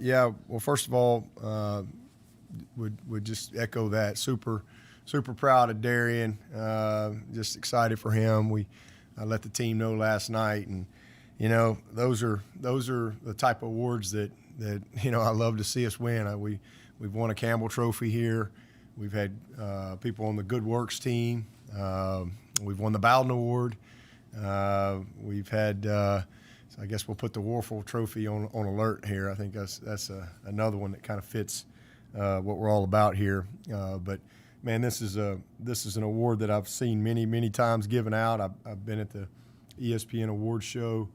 Yeah. Well, first of all, would just echo that. Super proud of Darian. Just excited for him. I let the team know last night, and those are the type of awards that I love to see us win. We've won a Campbell Trophy here. We've had people on the Good Works team. We've won the Bowden Award. We've had. So I guess we'll put the Warfel Trophy on alert here. I think that's another one that kind of fits what we're all about here. But man, this is an award that I've seen many times given out. I've been at the ESPN Awards show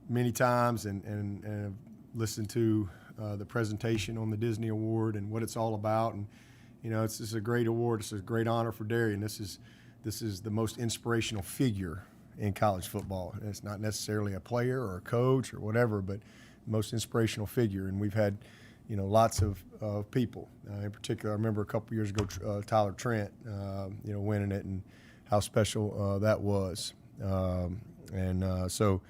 many times and have listened to the presentation on the Disney Award and what it's all about. And it's just a great award. It's a great honor for Darian. This is the most inspirational figure in college football. It's not necessarily a player or a coach or whatever, but the most inspirational figure. And we've had, lots of people. In particular, I remember a couple years ago, Tyler Trent, winning it, and how special that was. So,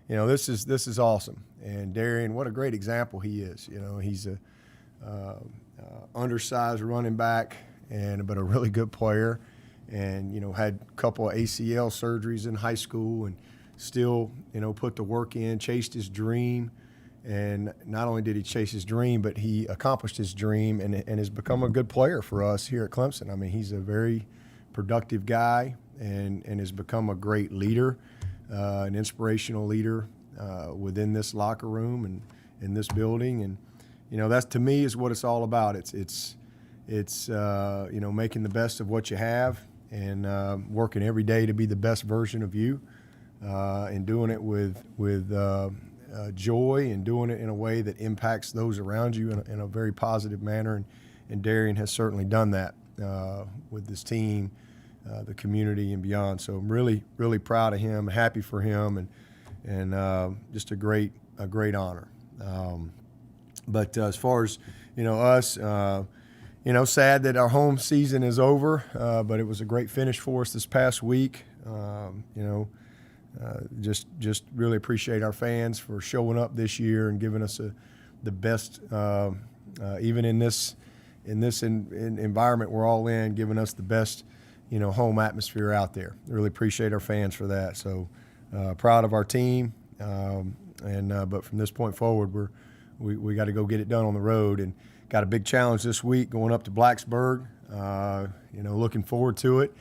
this is awesome. And Darian, what a great example he is. He's a undersized running back, but a really good player. And had a couple of ACL surgeries in high school, and still put the work in, chased his dream. And not only did he chase his dream, but he accomplished his dream and has become a good player for us here at Clemson. I mean, he's a very productive guy and has become a great leader, an inspirational leader within this locker room and in this building. And that's, to me, is what it's all about. It's making the best of what you have, and working every day to be the best version of you, and doing it with joy, and doing it in a way that impacts those around you in a very positive manner. And Darian has certainly done that with this team, the community, and beyond. So I'm really proud of him, happy for him, and just a great honor. But as far as us. Sad that our home season is over, but it was a great finish for us this past week. Just really appreciate our fans for showing up this year and giving us the best, even in this environment we're all in, giving us the best, home atmosphere out there. Really appreciate our fans for that. So proud of our team, but from this point forward, we got to go get it done on the road, and got a big challenge this week going up to Blacksburg. Looking forward to it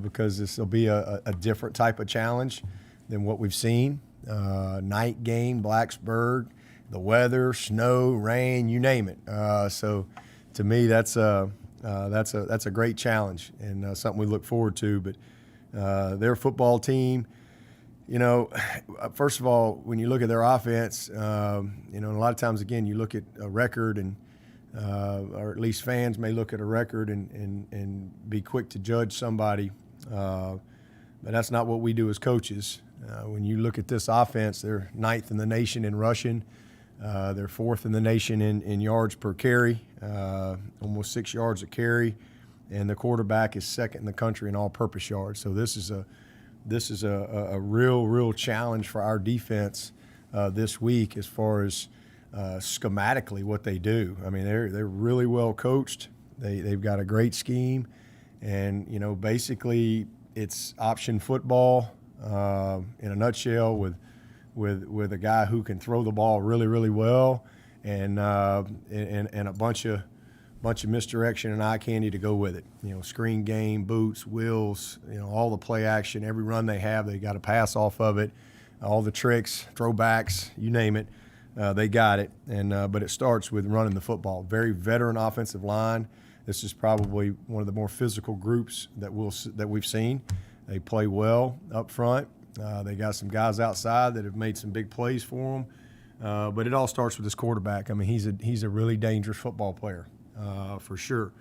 because this will be a different type of challenge than what we've seen. Night game, Blacksburg, the weather, snow, rain, you name it. So to me, that's a great challenge and something we look forward to. But their football team, first of all, when you look at their offense, a lot of times, again, you look at a record and or at least fans may look at a record and be quick to judge somebody. But that's not what we do as coaches. When you look at this offense, they're 9th in the nation in rushing. They're 4th in the nation in yards per carry, almost 6 yards a carry. And the quarterback is 2nd in the country in all-purpose yards. So this is a real challenge for our defense this week as far as schematically what they do. I mean, they're really well coached. They've got a great scheme, and basically it's option football in a nutshell with a guy who can throw the ball really well, and a bunch of misdirection and eye candy to go with it. Screen game, boots, wheels, all the play action, every run they have, they got to pass off of it, all the tricks, throwbacks, you name it. They got it, but it starts with running the football. Very veteran offensive line. This is probably one of the more physical groups that we've seen. They play well up front. They got some guys outside that have made some big plays for them. But it all starts with this quarterback. I mean, he's a really dangerous football player for sure.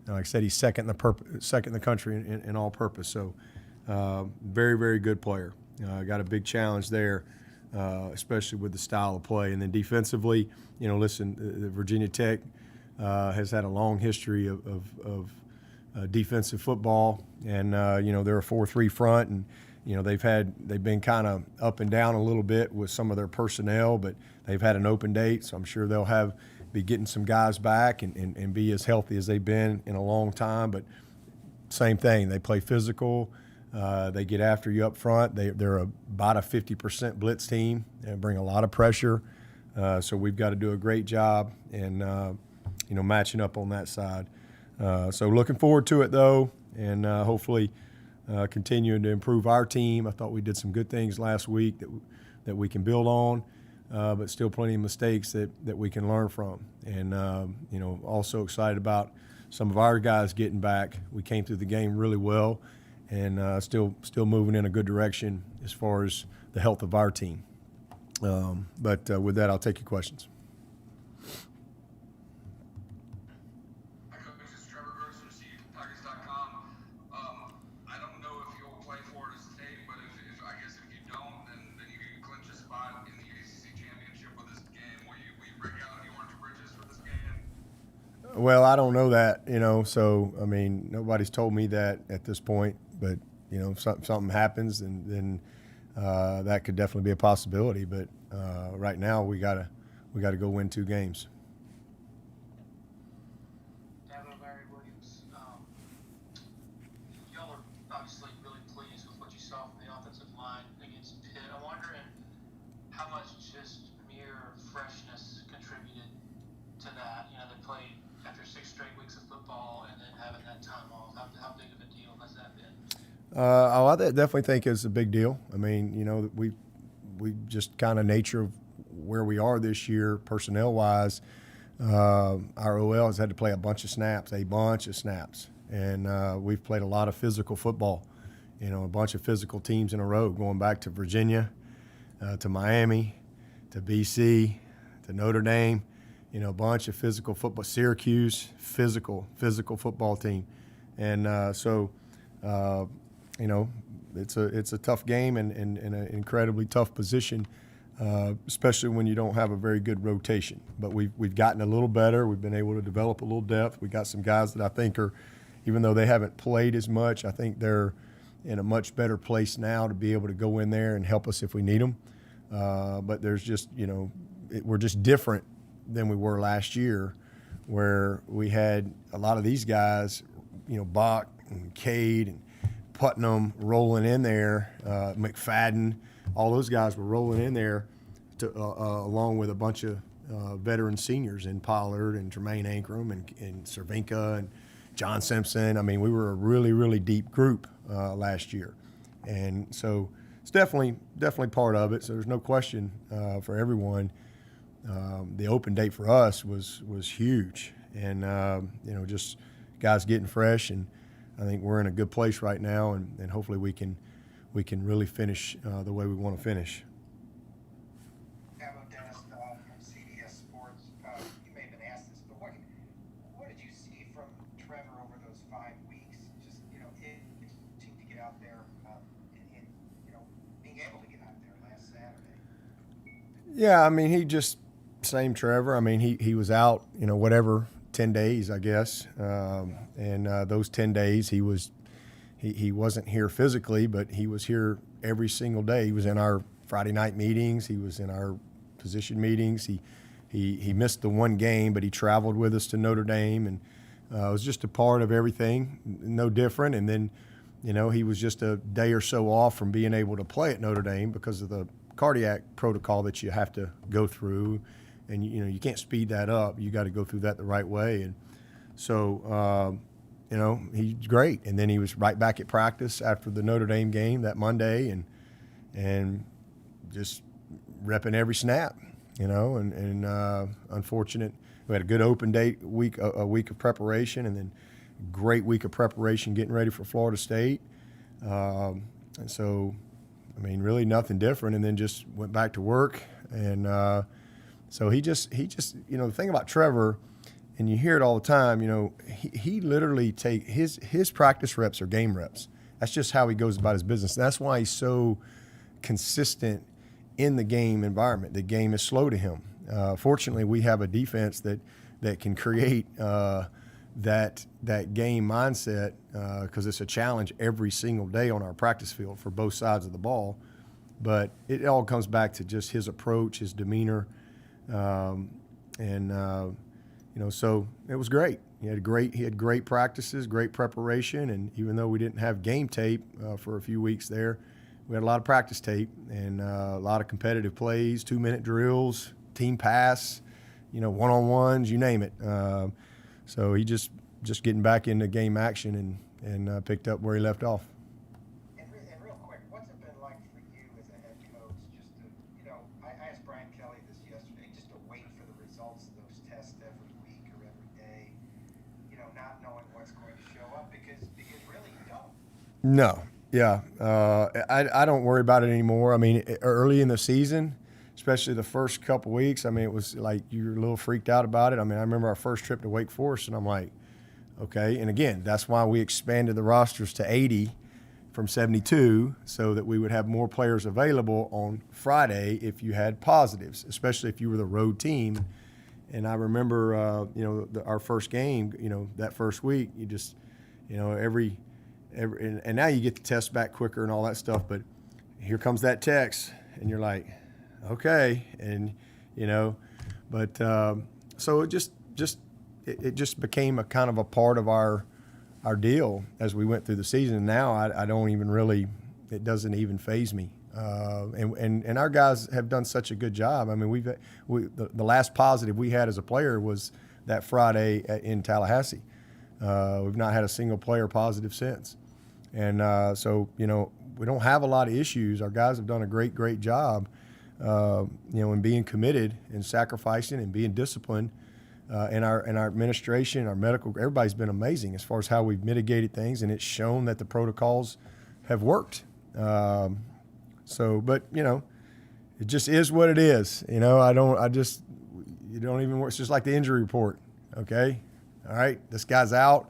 Like I said, he's second in the country in all purpose. So very good player. Got a big challenge there. Especially with the style of play. And then defensively, the Virginia Tech has had a long history of defensive football, and they're a 4-3 front, they've been kind of up and down a little bit with some of their personnel, but they've had an open date, so I'm sure they'll be getting some guys back and be as healthy as they've been in a long time. But same thing, they play physical. They get after you up front. They're about a 50% blitz team and bring a lot of pressure. So we've got to do a great job in matching up on that side. So looking forward to it though, and hopefully continuing to improve our team. I thought we did some good things last week that we can build on, but still plenty of mistakes that we can learn from. And also excited about some of our guys getting back. We came through the game really well, and still moving in a good direction as far as the health of our team. But with that, I'll take your questions. I don't know if you'll play Florida State, but if you don't, then you can clinch a spot in the ACC championship with this game. Will you break out the orange bridges for this game? Well, I don't know that, so, nobody's told me that at this point, but, if something happens, then that could definitely be a possibility. But right now we gotta go win 2 games. Y'all are obviously really pleased with what you saw from the offensive line against Pitt. I'm wondering how much just mere freshness contributed to that. They played after 6 straight weeks of football and then having that time off. How big of a deal has that been? I definitely think it's a big deal. We just kind of nature of where we are this year, personnel-wise, our OL has had to play a bunch of snaps, and we've played a lot of physical football. A bunch of physical teams in a row, going back to Virginia, to Miami, to BC, to Notre Dame. A bunch of physical football. Syracuse, physical football team, and it's a tough game and an incredibly tough position, especially when you don't have a very good rotation. But we've gotten a little better. We've been able to develop a little depth. We got some guys that I think are, even though they haven't played as much, I think they're in a much better place now to be able to go in there and help us if we need them. But there's just, we're just different than we were last year, where we had a lot of these guys, Bach and Cade and Putnam rolling in there, McFadden, all those guys were rolling in there along with a bunch of veteran seniors in Pollard and Jermaine Ankrum and Cervinka and John Simpson. We were a really, really deep group last year. And so it's definitely part of it. So there's no question for everyone. The open date for us was huge. And, just guys getting fresh, and I think we're in a good place right now, and hopefully we can really finish the way we want to finish. Dennis from CBS Sports. You may have been asked this, but what did you see from Trevor over those 5 weeks? Just it seemed to get out there and being able to get out there last Saturday. Yeah, he just same Trevor. He was out, 10 days, I guess, and those 10 days he wasn't here physically, but he was here every single day. He was in our Friday night meetings. He was in our position meetings. He missed the one game, but he traveled with us to Notre Dame, and it was just a part of everything, no different. And then, he was just a day or so off from being able to play at Notre Dame because of the cardiac protocol that you have to go through. And, you can't speed that up. You got to go through that the right way. And so, he's great. And then he was right back at practice after the Notre Dame game that Monday and just repping every snap, and unfortunate. We had a good open date week, a week of preparation, and then great week of preparation getting ready for Florida State. And so, really nothing different, and then just went back to work. And so he just the thing about Trevor, and you hear it all the time, he literally his practice reps are game reps. That's just how he goes about his business. That's why he's so consistent in the game environment. The game is slow to him. Fortunately, we have a defense that can create that game mindset, because it's a challenge every single day on our practice field for both sides of the ball. But it all comes back to just his approach, his demeanor, so it was great. He had great practices, great preparation, and even though we didn't have game tape for a few weeks there, we had a lot of practice tape and a lot of competitive plays, 2-minute drills, team pass, one-on-ones, you name it. So he just getting back into game action and picked up where he left off. And real quick, what's it been like for you as a head coach just to, I asked Brian Kelly this yesterday, just to wait for the results of those tests every week or every day, not knowing what's going to show up because really you don't. No. Yeah. I don't worry about it anymore. I mean, early in the season, especially the first couple weeks, I mean, it was like you were a little freaked out about it. I mean, I remember our first trip to Wake Forest, and I'm like, okay. And again, that's why we expanded the rosters to 80 from 72 so that we would have more players available on Friday if you had positives, especially if you were the road team. And I remember, our first game, that first week, you just, and now you get the test back quicker and all that stuff. But here comes that text, and you're like, okay. And, so it just became a kind of a part of our deal as we went through the season. And now I don't even really, it doesn't even faze me. And our guys have done such a good job. I mean, the last positive we had as a player was that Friday in Tallahassee. We've not had a single player positive since. And so, we don't have a lot of issues. Our guys have done a great job, in being committed and sacrificing and being disciplined. And our administration, our medical, everybody's been amazing as far as how we've mitigated things, and it's shown that the protocols have worked. But it just is what it is. You don't even work. It's just like the injury report. Okay. All right. This guy's out.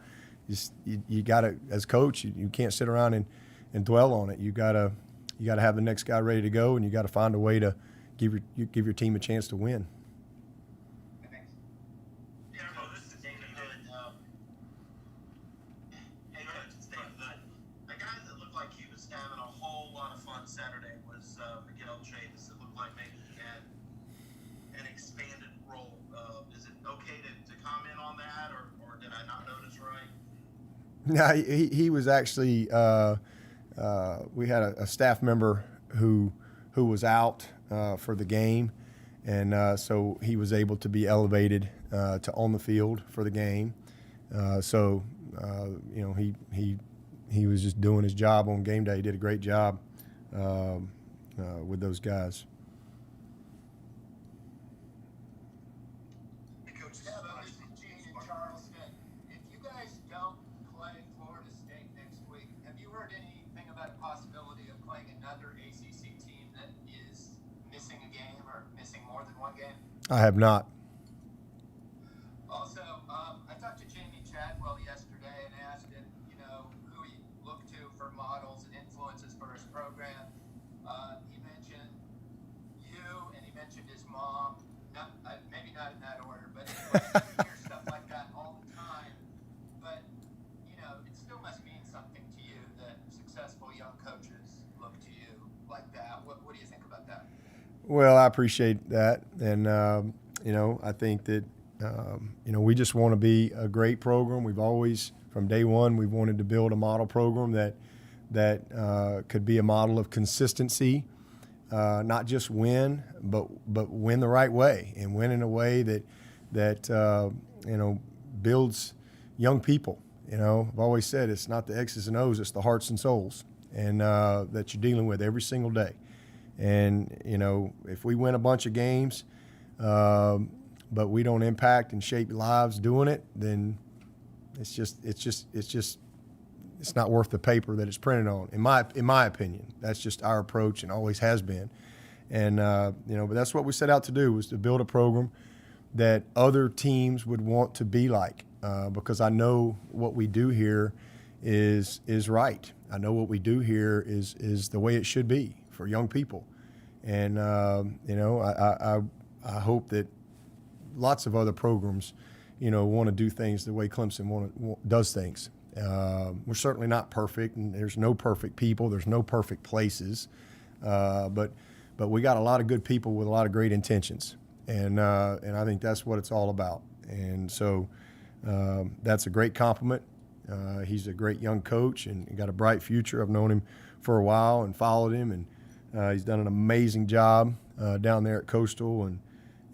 You got to, as coach, you can't sit around and dwell on it. You got to have the next guy ready to go, and you got to find a way to give your team a chance to win. Saturday was Miguel Chase. It looked like maybe he had an expanded role. Is it okay to comment on that, or did I not notice right? No, he was actually. We had a staff member who was out for the game, and so he was able to be elevated to on the field for the game. He was just doing his job on game day. He did a great job. With those guys. Coach, this is Gene in Charleston. If you guys don't play Florida State next week, have you heard anything about the possibility of playing another ACC team that is missing a game or missing more than one game? I have not. Also, I talked to Jamie Chadwell yesterday and asked him, who he looked to for models and influences for his program. He mentioned you, and he mentioned his mom. Maybe not in that order, but you hear stuff like that all the time. But, it still must mean something to you that successful young coaches look to you like that. What do you think about that? Well, I appreciate that. And, I think that, we just want to be a great program. We've always, from day one, we've wanted to build a model program that could be a model of consistency, not just win, but win the right way and win in a way that builds young people. I've always said it's not the X's and O's, it's the hearts and souls, and that you're dealing with every single day. And if we win a bunch of games, but we don't impact and shape lives doing it, then it's not worth the paper that it's printed on. In my opinion, that's just our approach and always has been. And but that's what we set out to do, was to build a program that other teams would want to be like, because I know what we do here is right. I know what we do here is the way it should be for young people. And I hope that lots of other programs want to do things the way Clemson does things. We're certainly not perfect, and there's no perfect people. There's no perfect places. But we got a lot of good people with a lot of great intentions. And I think that's what it's all about. And so that's a great compliment. He's a great young coach and got a bright future. I've known him for a while and followed him, and he's done an amazing job down there at Coastal.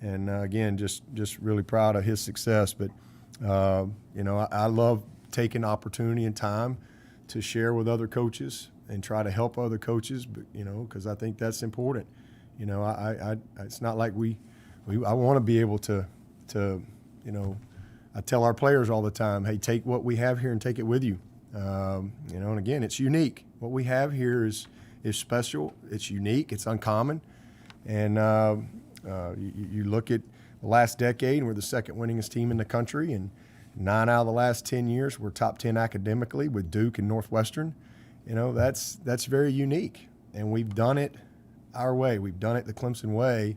And again, just really proud of his success. But I love taking opportunity and time to share with other coaches and try to help other coaches. But because I think that's important. It's not like I want to be able to I tell our players all the time, hey, take what we have here and take it with you. And again, it's unique. What we have here is special. It's unique. It's uncommon. And you look at the last decade, and we're the second winningest team in the country. And 9 out of the last 10 years, we're top 10 academically with Duke and Northwestern. That's very unique. And we've done it our way. We've done it the Clemson way,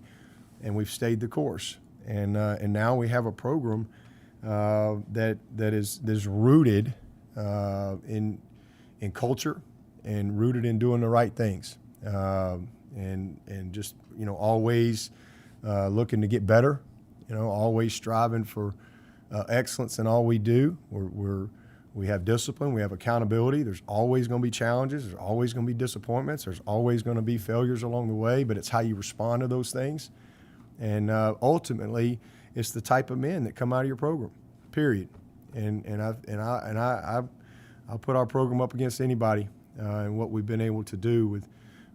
and we've stayed the course. And now we have a program that is rooted in culture and rooted in doing the right things, and just always looking to get better. Always striving for excellence in all we do. We have discipline. We have accountability. There's always going to be challenges. There's always going to be disappointments. There's always going to be failures along the way. But it's how you respond to those things, and ultimately, it's the type of men that come out of your program. Period. And I'll put our program up against anybody, and what we've been able to do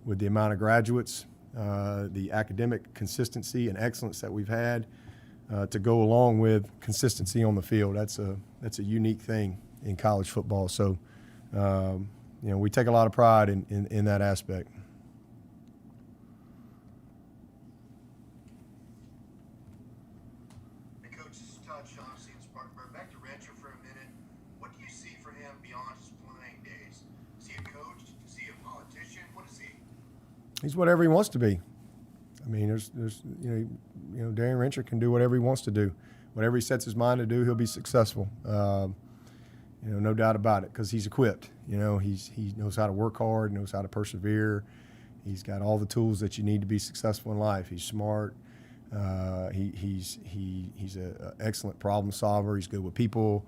with the amount of graduates, the academic consistency and excellence that we've had to go along with consistency on the field. That's a unique thing in college football. So, we take a lot of pride in that aspect. Back to Rancher for a minute. What do you see for him beyond his playing days? Is he a coach? Is he a politician? What is he? He's whatever he wants to be. I mean, there's Darian Rancher can do whatever he wants to do. Whatever he sets his mind to do, he'll be successful. No doubt about it, because he's equipped. He knows how to work hard, knows how to persevere. He's got all the tools that you need to be successful in life. He's smart. He's an excellent problem solver. He's good with people.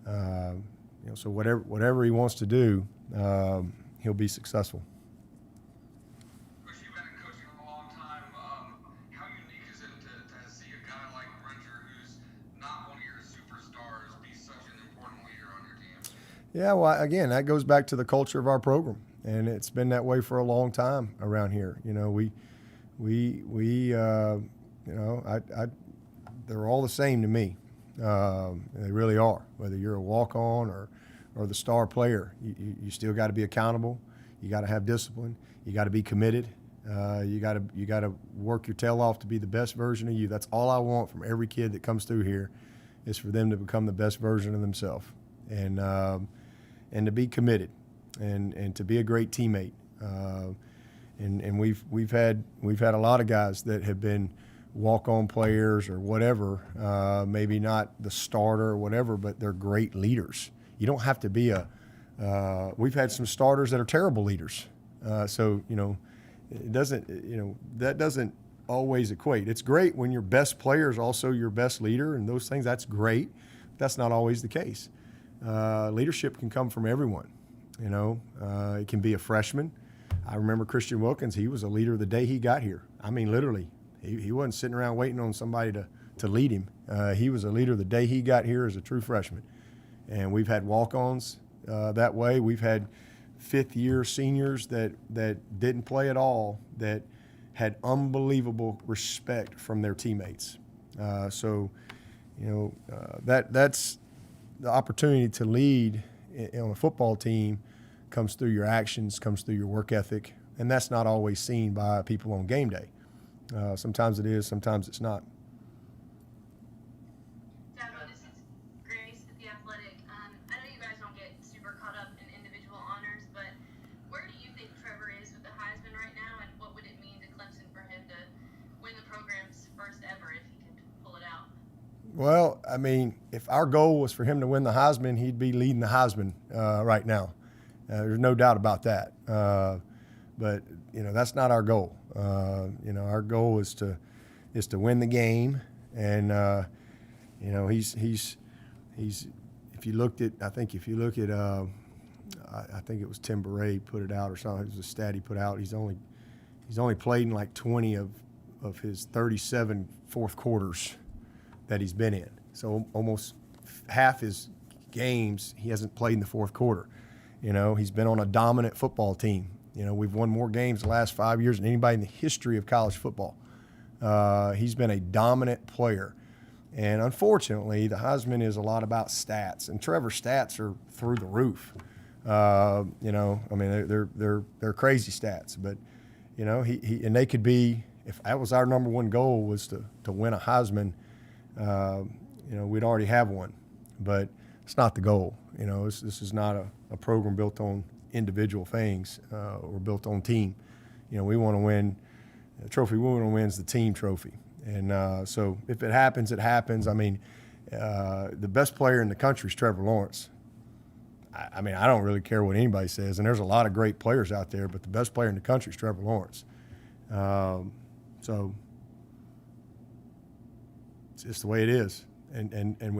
So whatever he wants to do, he'll be successful. Chris, you've been in coaching a long time. How unique is it to see a guy like Rencher, who's not one of your superstars, be such an important leader on your team? Yeah, well, again, that goes back to the culture of our program, and it's been that way for a long time around here. They're all the same to me. They really are. Whether you're a walk-on or the star player, you still got to be accountable. You got to have discipline. You got to be committed. You got to work your tail off to be the best version of you. That's all I want from every kid that comes through here, is for them to become the best version of themselves, and to be committed, and to be a great teammate. And we've had a lot of guys that have been walk-on players or whatever, maybe not the starter or whatever, but they're great leaders. You don't have to be we've had some starters that are terrible leaders. It doesn't, that doesn't always equate. It's great when your best player is also your best leader, and those things, that's great. That's not always the case. Leadership can come from everyone. It can be a freshman. I remember Christian Wilkins. He was a leader the day he got here. I mean, literally. He wasn't sitting around waiting on somebody to lead him. He was a leader the day he got here as a true freshman. And we've had walk-ons that way. We've had fifth-year seniors that didn't play at all, that had unbelievable respect from their teammates. That's the opportunity to lead on a football team comes through your actions, comes through your work ethic, and that's not always seen by people on game day. Sometimes it is, sometimes it's not. Dabo, this is Grace with The Athletic. I know you guys don't get super caught up in individual honors, but where do you think Trevor is with the Heisman right now, and what would it mean to Clemson for him to win the program's first ever if he could pull it out? Well, I mean, if our goal was for him to win the Heisman, he'd be leading the Heisman right now. There's no doubt about that. But that's not our goal. Our goal is to win the game, and he's if you look at I think it was Tim Beret put it out or something. It was a stat he put out. He's only played in like 20 of his 37 fourth quarters that he's been in. So almost half his games he hasn't played in the fourth quarter. He's been on a dominant football team. We've won more games the last 5 years than anybody in the history of college football. He's been a dominant player. And unfortunately, the Heisman is a lot about stats, and Trevor's stats are through the roof. I mean, they're crazy stats, but he and they could be. If that was our number one goal was to win a Heisman, we'd already have one, but it's not the goal. This is not a program built on individual things or built on team. We want to win. The trophy we want to win is the team trophy. And so if it happens, it happens. I mean, the best player in the country is Trevor Lawrence. I mean, I don't really care what anybody says, and there's a lot of great players out there, but the best player in the country is Trevor Lawrence. So it's just the way it is. And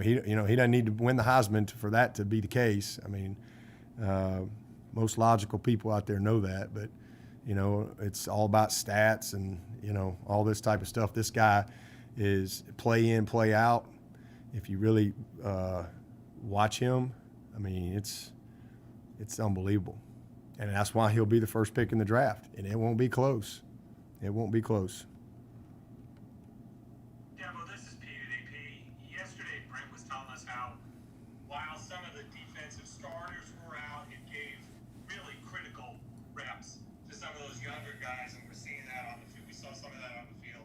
he doesn't need to win the Heisman for that to be the case. I mean, most logical people out there know that, but it's all about stats and all this type of stuff. This guy is play in, play out. If you really watch him, I mean, it's unbelievable, and that's why he'll be the first pick in the draft, and it won't be close. It won't be close. This is PvP. Yesterday, Brent was telling us how while some of the defensive starters were out, it gave really critical reps to some of those younger guys, and we're seeing that on the field. We saw some of that on the field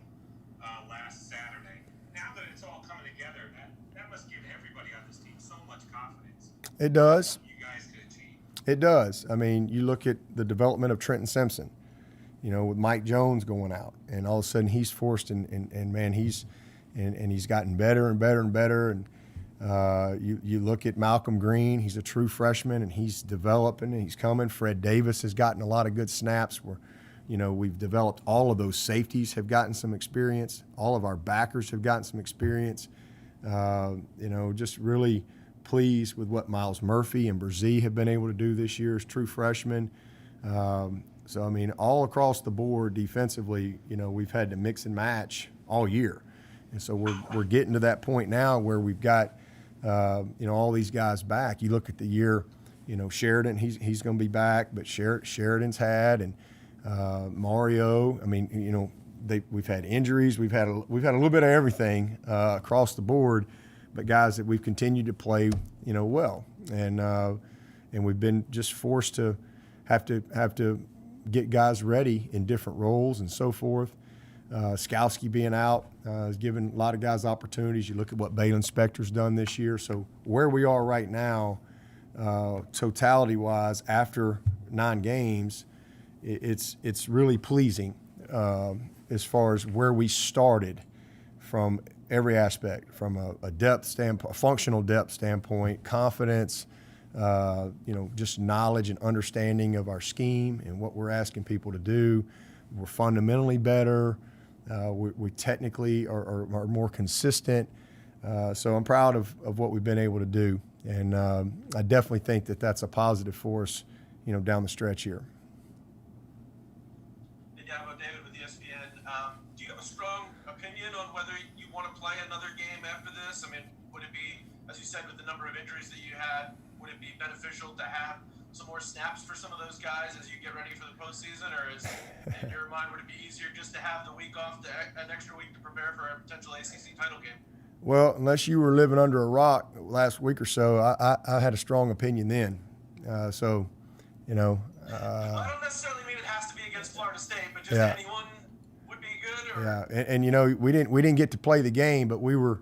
last Saturday. Now that it's all coming together, that must give everybody on this team so much confidence. It does. You guys could achieve. It does. I mean, you look at the development of Trenton Simpson, with Mike Jones going out, and all of a sudden he's forced, and man, he's gotten better and better and better. And you look at Malcolm Green, he's a true freshman, and he's developing, and he's coming. Fred Davis has gotten a lot of good snaps where, we've developed all of those safeties have gotten some experience. All of our backers have gotten some experience. Just really pleased with what Miles Murphy and Brzee have been able to do this year as true freshmen. So, I mean, all across the board defensively, we've had to mix and match all year. And so we're getting to that point now where we've got, all these guys back. You look at the year, Sheridan, he's going to be back, but Sheridan's had, and Mario, I mean, we've had injuries. We've had a little bit of everything across the board, but guys that we've continued to play, well. And we've been just forced to have to get guys ready in different roles and so forth. Skowski being out has given a lot of guys opportunities. You look at what Balin Spector's done this year. So where we are right now, totality-wise, after 9 games, it's really pleasing as far as where we started from every aspect, from a depth standpoint, a functional depth standpoint, confidence, just knowledge and understanding of our scheme and what we're asking people to do. We're fundamentally better. We technically are more consistent. So I'm proud of what we've been able to do. And I definitely think that that's a positive for us, down the stretch here. Hey, Dabo, David with ESPN. Do you have a strong opinion on whether you want to play another game after this? I mean, would it be, as you said, with the number of injuries that you had, would it be beneficial to have some more snaps for some of those guys as you get ready for the postseason, or in your mind, would it be easier just to have the week off, an extra week to prepare for a potential ACC title game? Well, unless you were living under a rock last week or so, I had a strong opinion then. I don't necessarily mean it has to be against Florida State, but just anyone would be good. Or? Yeah, and we didn't get to play the game, but we were,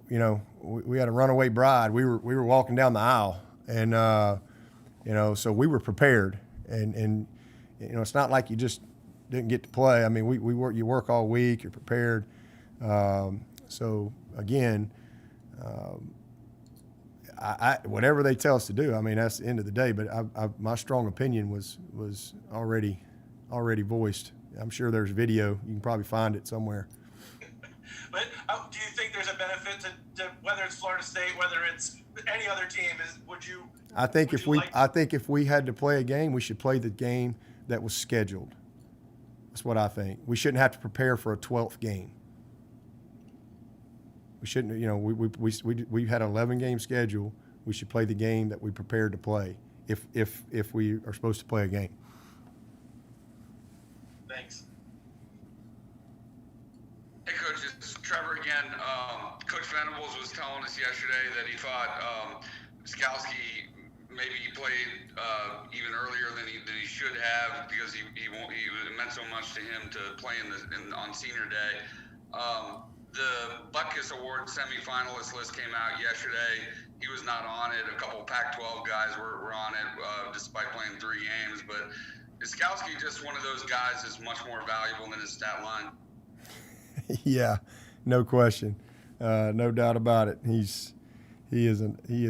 we had a runaway bride. We were walking down the aisle, and so we were prepared. And it's not like you just didn't get to play. I mean, you work all week. You're prepared. So again, whatever they tell us to do, I mean, that's the end of the day. But my strong opinion was already voiced. I'm sure there's video. You can probably find it somewhere. But do you think there's a benefit to whether it's Florida State, whether it's any other team? I think if we had to play a game, we should play the game that was scheduled. That's what I think. We shouldn't have to prepare for a 12th game. We shouldn't. We had an 11-game schedule. We should play the game that we prepared to play. If we are supposed to play a game. Thanks. Hey, Coach, it's Trevor again. Coach Venables was telling us yesterday that he thought Skowski maybe played even earlier than he should have because it meant so much to him to play on senior day. The Butkus Award semifinalist list came out yesterday. He was not on it. A couple Pac-12 guys were on it despite playing 3 games. But is Skowski just one of those guys that's much more valuable than his stat line? Yeah, no question, no doubt about it. He is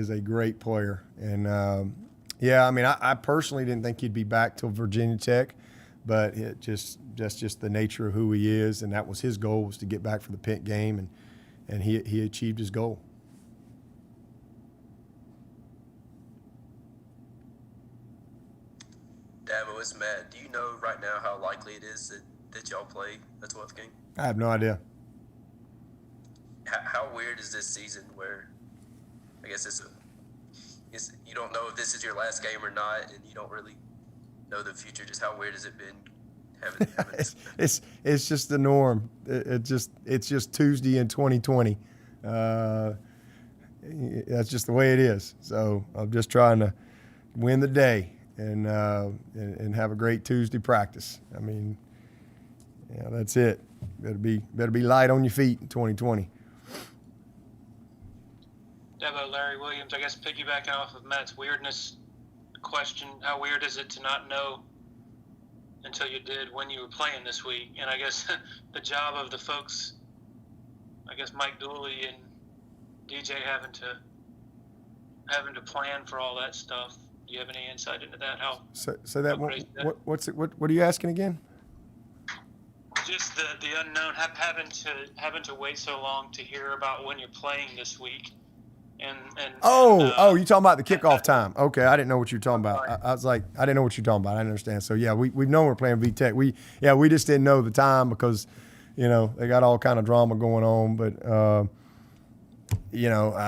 a great player, and yeah, I mean, I personally didn't think he'd be back till Virginia Tech, but that's just the nature of who he is, and that was his goal, was to get back for the Pitt game, and he achieved his goal. Dabo, it's Matt. Do you know right now how likely it is that y'all play a 12th game? I have no idea. How weird is this season where I guess you don't know if this is your last game or not, and you don't really know the future? Just how weird has it been having it's just the norm. It's just Tuesday in 2020. That's just the way it is. So I'm just trying to win the day and have a great Tuesday practice. I mean, yeah, that's it. Better be light on your feet in 2020. Dabo, Larry Williams, I guess piggybacking off of Matt's weirdness question, how weird is it to not know until you did when you were playing this week? And I guess the job of the folks, I guess Mike Dooley and DJ having to plan for all that stuff. Do you have any insight into that? So that what are you asking again? Just the unknown, having to wait so long to hear about when you're playing this week. And you talking about the kickoff time? Okay, I didn't know what you were talking about. I was like, I didn't know what you're talking about. I didn't understand. So yeah, we've known we're playing VTech. We just didn't know the time because, they got all kind of drama going on. But I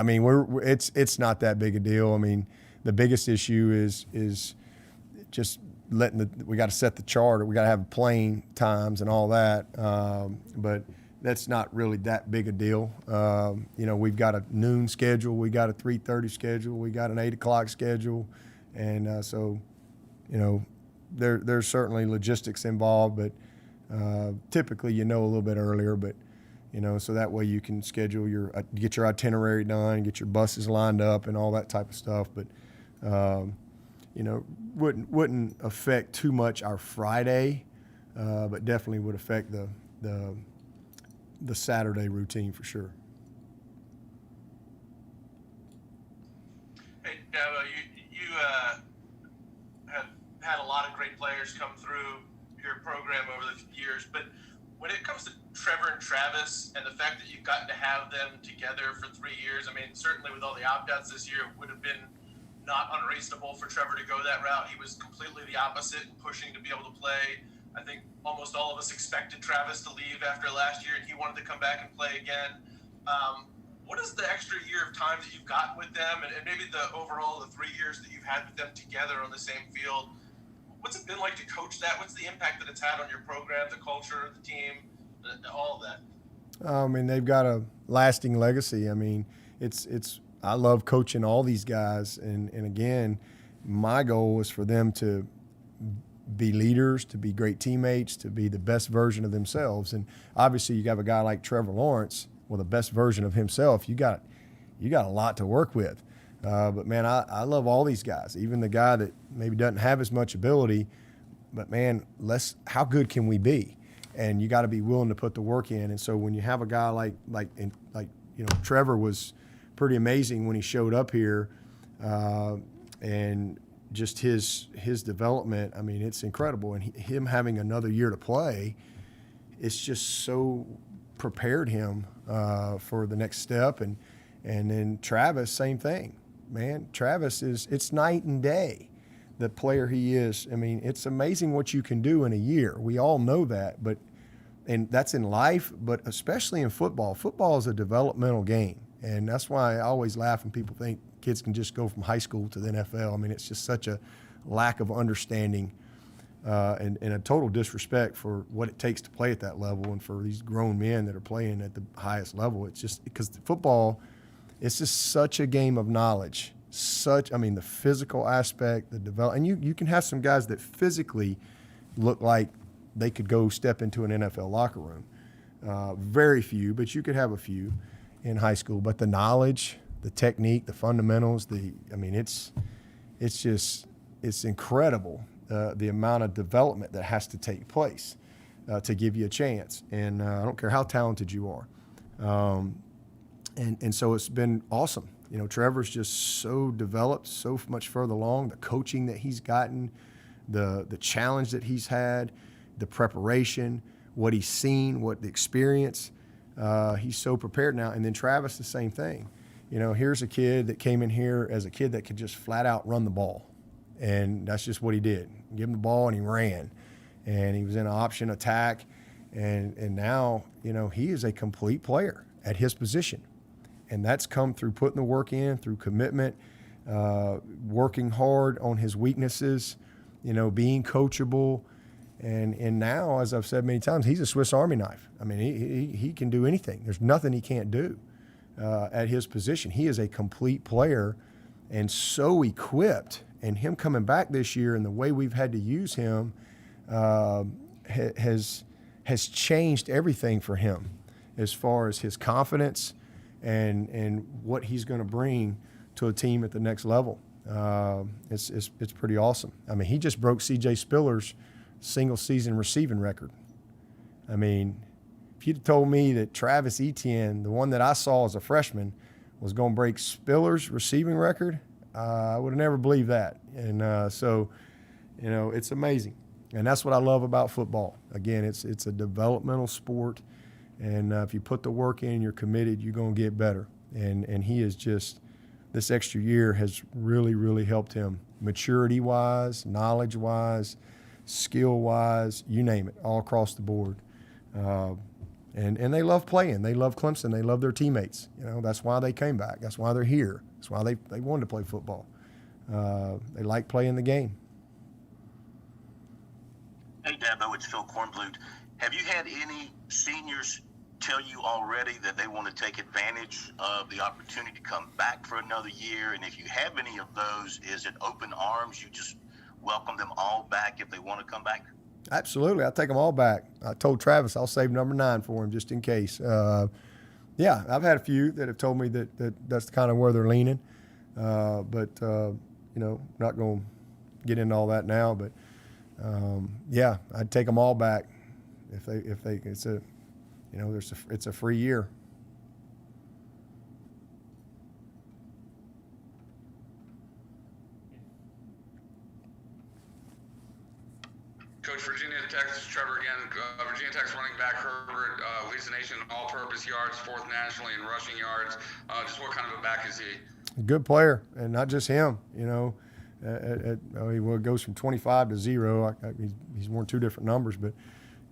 mean, it's not that big a deal. I mean, the biggest issue is just we got to set the charter. We got to have playing times and all that. But that's not really that big a deal. We've got a noon schedule. We got a 3:30 schedule. We got an 8 o'clock schedule. And so, there's certainly logistics involved, but typically a little bit earlier. But, so that way you can schedule get your itinerary done, get your buses lined up and all that type of stuff. But, wouldn't affect too much our Friday, but definitely would affect the Saturday routine for sure. Hey, Dabo, you have had a lot of great players come through your program over the years, but when it comes to Trevor and Travis and the fact that you've gotten to have them together for 3 years, I mean, certainly with all the opt-outs this year, it would have been not unreasonable for Trevor to go that route. He was completely the opposite, pushing to be able to play. I think almost all of us expected Travis to leave after last year, and he wanted to come back and play again. What is the extra year of time that you've gotten with them, and maybe the 3 years that you've had with them together on the same field? What's it been like to coach that? What's the impact that it's had on your program, the culture of the team, all of that? I mean, they've got a lasting legacy. I mean, I love coaching all these guys, and again, my goal is for them to be leaders, to be great teammates, to be the best version of themselves. And obviously you have a guy like Trevor Lawrence, well, the best version of himself. You got a lot to work with. But man, I love all these guys, even the guy that maybe doesn't have as much ability, but man, how good can we be? And you got to be willing to put the work in. And so when you have a guy like Trevor was pretty amazing when he showed up here, and just his development. I mean, it's incredible, and him having another year to play, it's just so prepared him for the next step. And then Travis, same thing, man. Travis it's night and day, the player he is. I mean, it's amazing what you can do in a year. We all know that, and that's in life, but especially in football. Football is a developmental game, and that's why I always laugh when people think kids can just go from high school to the NFL. I mean, it's just such a lack of understanding and a total disrespect for what it takes to play at that level, and for these grown men that are playing at the highest level. It's just because football, it's just such a game of knowledge. The physical aspect, the development, and you can have some guys that physically look like they could go step into an NFL locker room. Very few, but you could have a few in high school. But the knowledge, the technique, the fundamentals, it's incredible, the amount of development that has to take place to give you a chance. And I don't care how talented you are. And so it's been awesome. You know, Trevor's just so developed, so much further along. The coaching that he's gotten, the challenge that he's had, the preparation, what he's seen, what the experience. He's so prepared now. And then Travis, the same thing. You know, here's a kid that came in here as a kid that could just flat out run the ball. And that's just what he did. Give him the ball and he ran. And he was in an option attack. And now, you know, he is a complete player at his position. And that's come through putting the work in, through commitment, working hard on his weaknesses, you know, being coachable. And now, as I've said many times, he's a Swiss Army knife. I mean, he can do anything. There's nothing he can't do at his position. He is a complete player and so equipped. And him coming back this year and the way we've had to use him has changed everything for him as far as his confidence and what he's going to bring to a team at the next level. It's pretty awesome. I mean, he just broke C.J. Spiller's single-season receiving record. I mean, if you'd told me that Travis Etienne, the one that I saw as a freshman, was going to break Spiller's receiving record, I would have never believed that. And so, you know, it's amazing. And that's what I love about football. Again, it's a developmental sport. And if you put the work in, you're committed, you're going to get better. And he is just, this extra year has really, really helped him maturity-wise, knowledge-wise, skill-wise, you name it, all across the board. And they love playing. They love Clemson. They love their teammates. You know, that's why they came back. That's why they're here. That's why they wanted to play football. They like playing the game. Hey, Dabo, it's Phil Kornblut. Have you had any seniors tell you already that they want to take advantage of the opportunity to come back for another year? And if you have any of those, is it open arms? You just welcome them all back if they want to come back? Absolutely. I'll take them all back. I told Travis I'll save number 9 for him just in case. Yeah, I've had a few that have told me that's kind of where they're leaning. But you know, not going to get into all that now. But, yeah, I'd take them all back if they it's a, you know, it's a free year. Coach, Virginia Tech's Trevor again. Virginia Tech's running back Herbert leads the nation in all-purpose yards, 4th nationally in rushing yards. Just what kind of a back is he? A good player, and not just him. You know, he goes from 25 to 0. He's worn 2 different numbers, but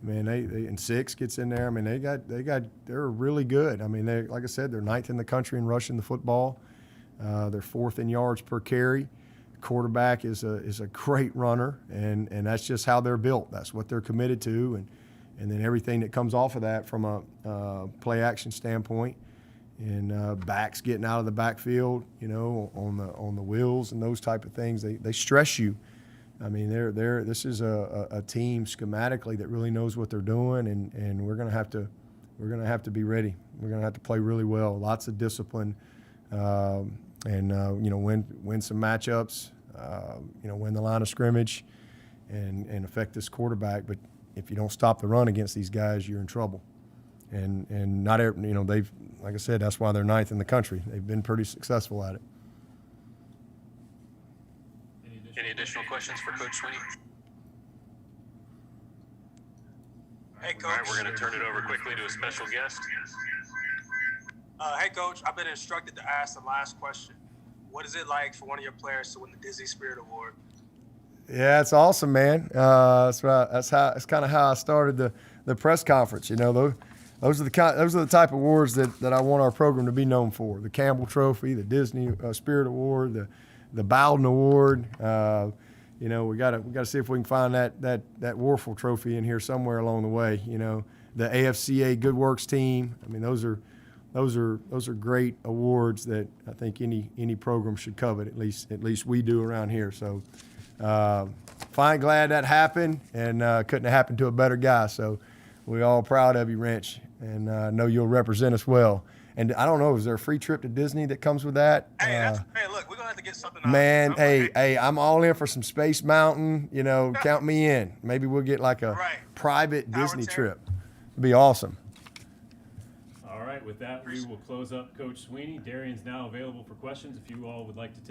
man, they and 6 gets in there. I mean, they're really good. I mean, they, like I said, they're 9th in the country in rushing the football. They're 4th in yards per carry. Quarterback is a great runner, and that's just how they're built. That's what they're committed to, and then everything that comes off of that from a play action standpoint, and backs getting out of the backfield, you know, on the wheels and those type of things. They stress you. I mean, this is a team schematically that really knows what they're doing, and we're gonna have to be ready. We're gonna have to play really well. Lots of discipline. And you know, win some matchups, you know, win the line of scrimmage, and affect this quarterback. But if you don't stop the run against these guys, you're in trouble. and not every, they've, like I said, that's why they're ninth in the country. They've been pretty successful at it. Any additional questions for Coach Swinney? Hey, Coach. All right, we're going to turn it over quickly to a special guest. Hey, Coach, I've been instructed to ask the last question. What is it like for one of your players to win the Disney Spirit Award? Yeah, it's awesome, man. That's kind of how I started the press conference. Those are the type of awards that I want our program to be known for. The Campbell Trophy, the Disney Spirit Award, the Bowden Award. We gotta see if we can find that Warfel Trophy in here somewhere along the way. The AFCA Good Works Team. I mean, those are great awards that I think any program should covet. At least we do around here. So, fine, glad that happened, and couldn't have happened to a better guy. So, we all proud of you, Wrench, and know you'll represent us well. And I don't know, is there a free trip to Disney that comes with that? Hey, look, we're gonna have to get something. Man, hey, I'm all in for some Space Mountain. Count me in. Maybe we'll get like a private Disney trip. It'd be awesome. All right, with that, we will close up Coach Swinney. Darian's now available for questions if you all would like to take